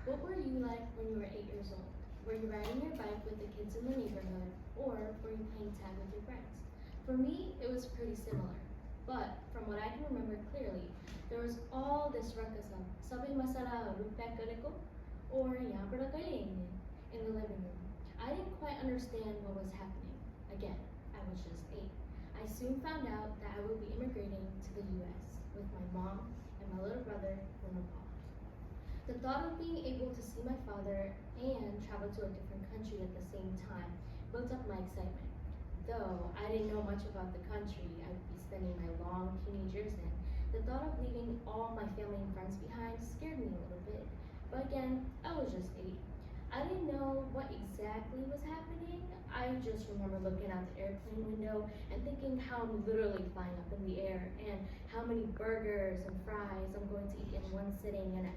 What were you like when you were 8 years old? Were you riding your bike with the kids in the neighborhood, or were you playing tag with your friends? For me, it was pretty similar. But from what I can remember clearly, there was all this ruckus of sabi masala rupiah ko or यहाँ बड़ा करेंगे in the living room. I didn't quite understand what was happening. Again, I was just 8. I soon found out that I would be immigrating to the US with my mom and my little brother from Nepal. The thought of being able to see my father and travel to a different country at the same time built up my excitement. Though I didn't know much about the country I'd be spending my long teenage years in, the thought of leaving all my family and friends behind scared me a little bit. But again, I was just 8. I didn't know what exactly was happening. I just remember looking out the airplane window and thinking how I'm literally flying up in the air and how many burgers and fries I'm going to eat in one sitting in a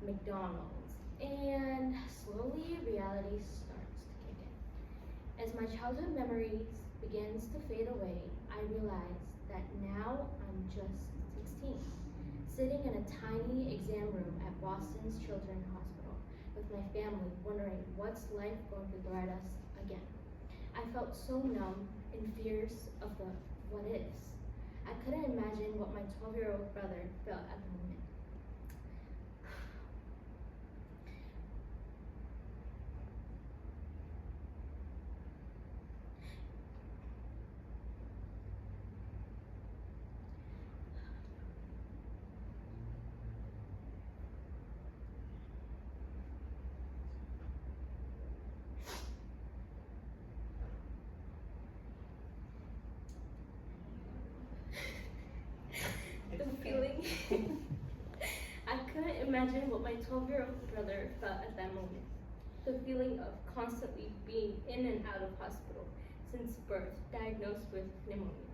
McDonald's. And slowly reality starts to kick in. As my childhood memories begins to fade away, I realize that now I'm just 16, sitting in a tiny exam room at Boston's Children's Hospital with my family, wondering what's life going to throw at us again. I felt so numb and fears of the what ifs. I couldn't imagine what my 12-year-old brother felt at the moment. The feeling. I couldn't imagine what my 12-year-old brother felt at that moment. The feeling of constantly being in and out of hospital since birth, diagnosed with pneumonia.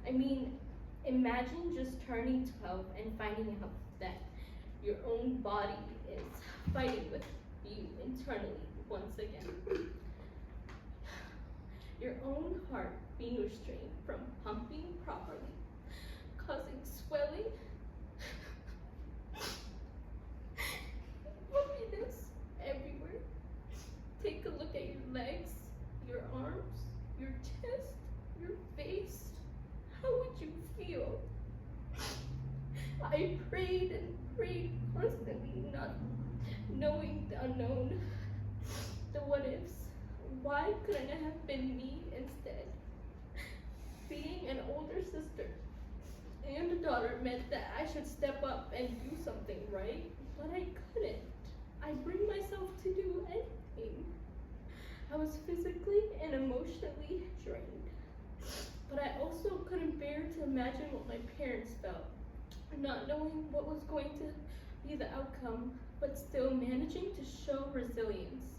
I mean, imagine just turning 12 and finding out that your own body is fighting with you internally once again. Your own heart being restrained from pumping properly, causing swelling, puffiness everywhere. Take a look at your legs, your arms, your chest, your face. How would you feel? I prayed and prayed constantly, not knowing the unknown, the what ifs. Why couldn't it have been me instead? Being an older sister and a daughter meant that I should step up and do something, right? But I couldn't. I bring myself to do anything. I was physically and emotionally drained. But I also couldn't bear to imagine what my parents felt, not knowing what was going to be the outcome, but still managing to show resilience.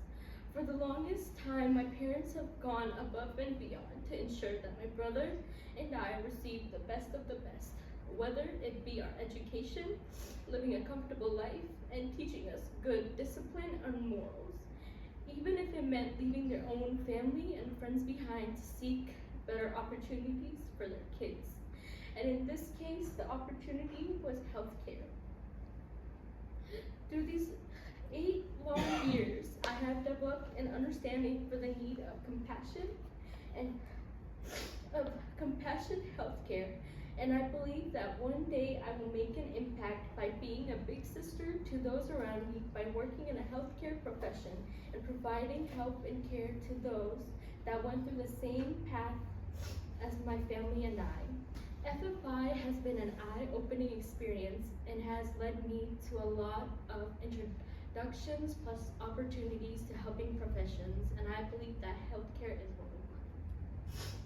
For the longest time, my parents have gone above and beyond to ensure that my brother and I receive the best of the best, whether it be our education, living a comfortable life, and teaching us good discipline and morals, even if it meant leaving their own family and friends behind to seek better opportunities for their kids. And in this case, the opportunity was healthcare. Through these 8 long years, I have developed an understanding for the need of compassion and of compassion healthcare, and I believe that one day I will make an impact by being a big sister to those around me by working in a healthcare profession and providing help and care to those that went through the same path as my family and I. FFI has been an eye-opening experience and has led me to a lot of introductions plus opportunities to helping professions, and I believe that healthcare is one of them.